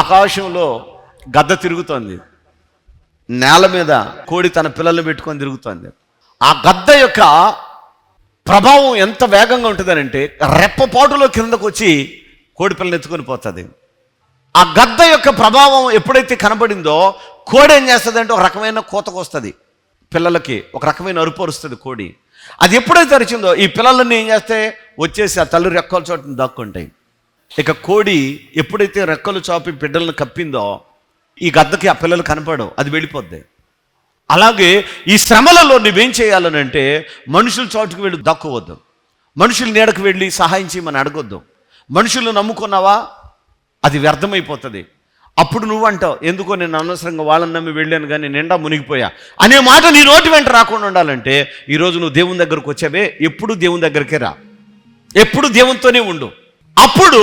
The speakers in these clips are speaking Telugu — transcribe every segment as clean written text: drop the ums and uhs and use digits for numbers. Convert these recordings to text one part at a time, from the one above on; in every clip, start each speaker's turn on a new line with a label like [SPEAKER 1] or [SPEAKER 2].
[SPEAKER 1] ఆకాశంలో గద్ద తిరుగుతోంది, నేల మీద కోడి తన పిల్లల్ని పెట్టుకొని తిరుగుతోంది. ఆ గద్ద యొక్క ప్రభావం ఎంత వేగంగా ఉంటుందనంటే రెప్పపాటులో కిందకు వచ్చి కోడి పిల్లని ఎత్తుకొని పోతుంది. ఆ గద్ద యొక్క ప్రభావం ఎప్పుడైతే కనబడిందో కోడి ఏం చేస్తుంది ఒక రకమైన కోతకు వస్తుంది, పిల్లలకి ఒక రకమైన అరుపు అరుస్తుంది కోడి. అది ఎప్పుడైతే అరిచిందో ఈ పిల్లలన్నీ ఏం చేస్తే వచ్చేసి ఆ తల్లి రెక్కల చోటుని దాక్కుంటాయి. ఇక కోడి ఎప్పుడైతే రెక్కలు చాపి బిడ్డలను కప్పిందో ఈ గద్దకి ఆ పిల్లలు కనపడవు, అది వెళ్ళిపోద్ది. అలాగే ఈ శ్రమలలో నువ్వేం చేయాలనంటే మనుషుల చోటుకు వెళ్ళి దక్కువద్దు, మనుషుల నీడకు వెళ్ళి సహాయం చేయమని అడగొద్దు. మనుషులు నమ్ముకున్నావా అది వ్యర్థమైపోతుంది. అప్పుడు నువ్వు అంటావు, ఎందుకో నేను అనవసరంగా వాళ్ళని నమ్మి వెళ్ళాను కానీ నిండా మునిగిపోయా అనే మాట నీ నోటి వెంట రాకుండా ఉండాలంటే ఈరోజు నువ్వు దేవుని దగ్గరకు వచ్చావే, ఎప్పుడు దేవుని దగ్గరికే రా, ఎప్పుడు దేవునితోనే ఉండు. అప్పుడు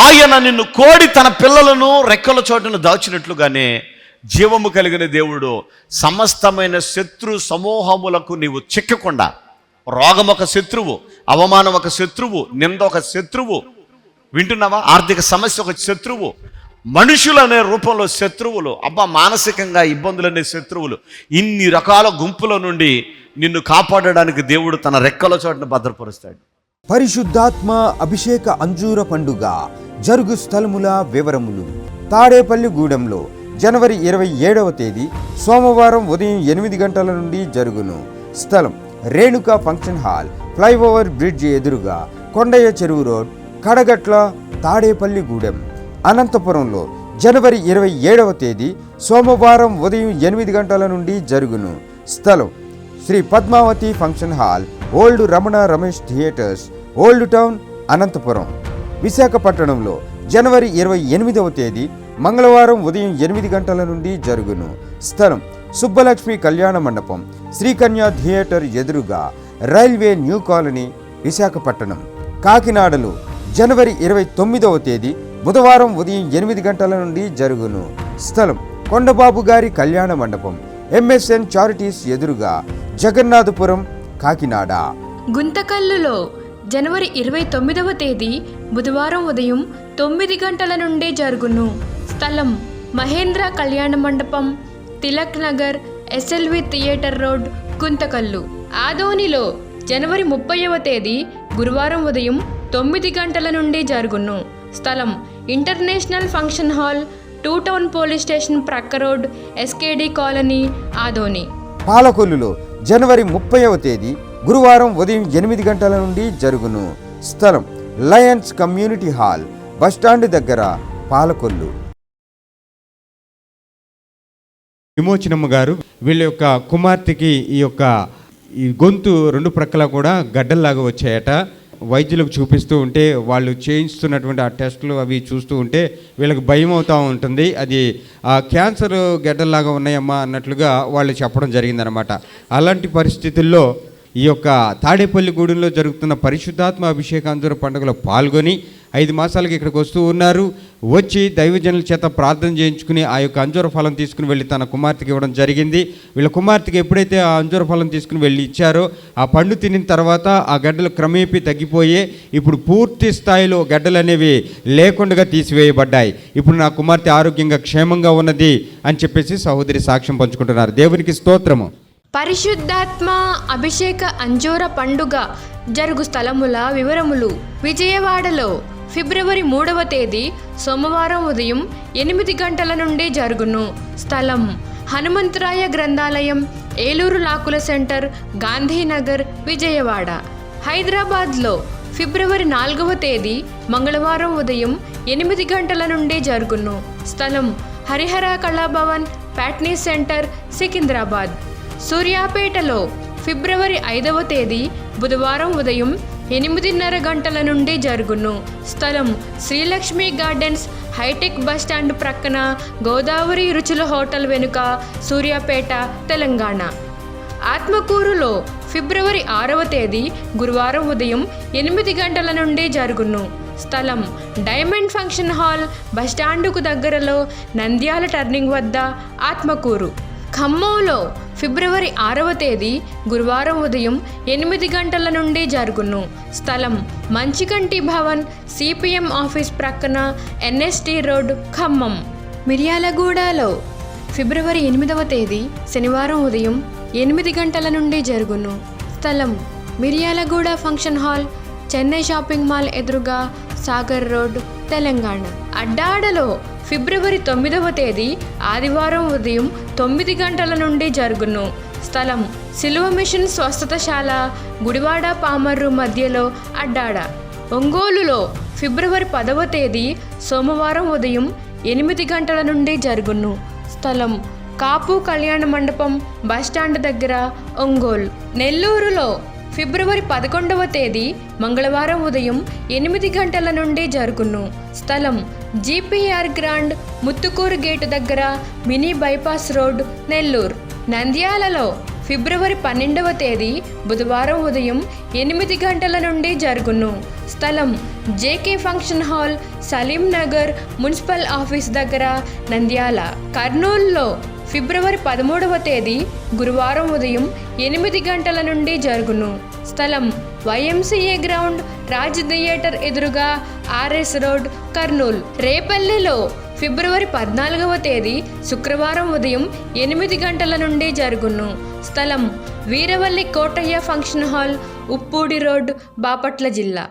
[SPEAKER 1] ఆయన నిన్ను కోడి తన పిల్లలను రెక్కల చోటును దాచినట్లుగానే జీవము కలిగిన దేవుడు సమస్తమైన శత్రు సమూహములకు నీవు చిక్కకుండా, రోగం ఒక శత్రువు, అవమానం ఒక శత్రువు, నింద ఒక శత్రువు, వింటున్నావా, ఆర్థిక సమస్య ఒక శత్రువు, మనుషులు అనే రూపంలో శత్రువులు, మానసికంగా ఇబ్బందులు అనే శత్రువులు, ఇన్ని రకాల గుంపుల నుండి నిన్ను కాపాడడానికి దేవుడు తన రెక్కల చోటును భద్రపరుస్తాడు.
[SPEAKER 2] పరిశుద్ధాత్మ అభిషేక అంజూర పండుగ జరుగు స్థలముల వివరములు. తాడేపల్లిగూడెంలో జనవరి 27వ తేదీ సోమవారం ఉదయం 8 గంటల నుండి జరుగును. స్థలం Renuka function hall, flyover bridge ఎదురుగా, కొండయ్య చెరువు రోడ్, కడగట్ల, తాడేపల్లిగూడెం. అనంతపురంలో జనవరి 27వ తేదీ సోమవారం ఉదయం 8 గంటల నుండి జరుగును. స్థలం Shri Padmavathi function hall, old Ramana Ramesh theatres, old town, Anantapuram. విశాఖపట్నంలో జనవరి 28వ తేదీ మంగళవారం ఉదయం 8 గంటల నుండి జరుగును. స్థలం సుబ్బలక్ష్మి కళ్యాణ మండపం, శ్రీకన్య థియేటర్ ఎదురుగా, రైల్వే న్యూ కాలనీ, విశాఖపట్నం. కాకినాడలో జనవరి 29వ తేదీ బుధవారం ఉదయం 8 గంటల నుండి జరుగును. స్థలం కొండబాబు గారి కళ్యాణ మండపం, ఎంఎస్ఎన్ చారిటీస్ ఎదురుగా, జగన్నాథపురం, కాకినాడ.
[SPEAKER 3] గుంతకల్లులో జనవరి 29వ తేదీ బుధవారం ఉదయం 9 గంటల నుండి జరుగును. స్థలం Mahendra Kalyana Mandapam, Tilak Nagar, SLV theatre road, Guntakallu. ఆదోనిలో జనవరి 30వ తేదీ గురువారం ఉదయం 9 గంటల నుండి జరుగును. స్థలం international function hall, 2 town police station ప్రక్క రోడ్, ఎస్కేడి కాలనీ, ఆదోని.
[SPEAKER 2] పాలకొల్లులో జనవరి 30వ తేదీ గురువారం ఉదయం 8 గంటల నుండి జరుగును. స్థలం లయన్స్ కమ్యూనిటీ హాల్, బస్టాండ్ దగ్గర, పాలకొల్లు.
[SPEAKER 4] విమోచనమ్మ గారు వీళ్ళ యొక్క కుమార్తెకి ఈ గొంతు 2 ప్రక్కల కూడా గడ్డల్లాగా వచ్చాయట. వైద్యులకు చూపిస్తూ ఉంటే వాళ్ళు చేయిస్తున్నటువంటి ఆ టెస్టులు అవి చూస్తూ ఉంటే వీళ్ళకి భయం అవుతూ ఉంటుంది. అది క్యాన్సర్ గడ్డల్లాగా ఉన్నాయమ్మా అన్నట్లుగా వాళ్ళు చెప్పడం జరిగిందనమాట. అలాంటి పరిస్థితుల్లో ఈ యొక్క తాడేపల్లిగూడెంలో జరుగుతున్న పరిశుద్ధాత్మ అభిషేకాంజూర పండుగలో పాల్గొని 5 మాసాలకి ఇక్కడికి వస్తూ ఉన్నారు. వచ్చి దైవజనుల చేత ప్రార్థన చేయించుకుని ఆ యొక్క అంజూర ఫలం తీసుకుని వెళ్ళి తన కుమార్తెకి ఇవ్వడం జరిగింది. వీళ్ళ కుమార్తెకి ఎప్పుడైతే ఆ అంజూర ఫలం తీసుకుని వెళ్ళి ఇచ్చారో ఆ పండు తినిన తర్వాత ఆ గడ్డలు క్రమేపీ తగ్గిపోయే ఇప్పుడు పూర్తి స్థాయిలో గడ్డలు అనేవి లేకుండా తీసివేయబడ్డాయి. ఇప్పుడు నా కుమార్తె ఆరోగ్యంగా క్షేమంగా ఉన్నది అని చెప్పేసి సహోదరి సాక్ష్యం పంచుకుంటున్నారు. దేవునికి స్తోత్రము.
[SPEAKER 3] పరిశుద్ధాత్మ అభిషేక అంజూర పండుగ జరుగు స్థలముల వివరములు. విజయవాడలో ఫిబ్రవరి 3వ తేదీ సోమవారం ఉదయం 8 గంటల నుండి జరుగును. స్థలం హనుమంతరాయ గ్రంథాలయం, ఏలూరు లాకుల సెంటర్, గాంధీనగర్, విజయవాడ. హైదరాబాద్లో ఫిబ్రవరి 4వ తేదీ మంగళవారం ఉదయం 8 గంటల నుండి జరుగును. స్థలం హరిహర కళాభవన్, ప్యాట్నీ సెంటర్, సికింద్రాబాద్. సూర్యాపేటలో ఫిబ్రవరి 5వ తేదీ బుధవారం ఉదయం 8:30 గంటల నుండి జరుగును. స్థలం శ్రీలక్ష్మి గార్డెన్స్, హైటెక్ బస్టాండ్ ప్రక్కన, గోదావరి రుచుల హోటల్ వెనుక, సూర్యాపేట, తెలంగాణ. ఆత్మకూరులో ఫిబ్రవరి 6వ తేదీ గురువారం ఉదయం 8 గంటల నుండి జరుగును. స్థలం డైమండ్ ఫంక్షన్ హాల్, బస్టాండుకు దగ్గరలో, నంద్యాల టర్నింగ్ వద్ద, ఆత్మకూరు. ఖమ్మంలో ఫిబ్రవరి 6వ తేదీ గురువారం ఉదయం 8 గంటల నుండి జరుగును. స్థలం మంచికంటి భవన్, సిపిఎం ఆఫీస్ ప్రక్కన, ఎన్ఎస్టి రోడ్, ఖమ్మం. మిర్యాలగూడలో ఫిబ్రవరి 8వ తేదీ శనివారం ఉదయం 8 గంటల నుండి జరుగును. స్థలం Miryalaguda function hall, Chennai shopping mall ఎదురుగా, సాగర్ రోడ్, తెలంగాణ. అడ్డాడలో ఫిబ్రవరి 9వ తేదీ ఆదివారం ఉదయం 9 గంటల నుండి జరుగును. స్థలం సిలువ మిషన్ స్వస్థతశాల, గుడివాడ పామర్రు మధ్యలో, అడ్డాడ. ఒంగోలులో ఫిబ్రవరి 10వ తేదీ సోమవారం ఉదయం 8 గంటల నుండి జరుగును. స్థలం కాపు కళ్యాణ మండపం, బస్టాండ్ దగ్గర, ఒంగోలు. నెల్లూరులో ఫిబ్రవరి 11వ తేదీ మంగళవారం ఉదయం 8 గంటల నుండి జరుగును. స్థలం జిపిఆర్ గ్రాండ్, ముత్తుకూరు గేటు దగ్గర, మినీ బైపాస్ రోడ్, నెల్లూరు. నంద్యాలలో ఫిబ్రవరి 12వ తేదీ బుధవారం ఉదయం 8 గంటల నుండి జరుగును. స్థలం JK function hall, Saleem Nagar, municipal office దగ్గర, నంద్యాల. కర్నూలులో ఫిబ్రవరి 13వ తేదీ గురువారం ఉదయం 8 గంటల నుండి జరుగును. స్థలం వైఎంసీఏ గ్రౌండ్, రాజ్ థియేటర్ ఎదురుగా, ఆర్ఎస్ రోడ్, కర్నూలు. రేపల్లెలో ఫిబ్రవరి 14వ తేదీ శుక్రవారం ఉదయం 8 గంటల నుండి జరుగును. స్థలం Veeravalli Kotaiah function hall, Uppudi road, Bapatla జిల్లా.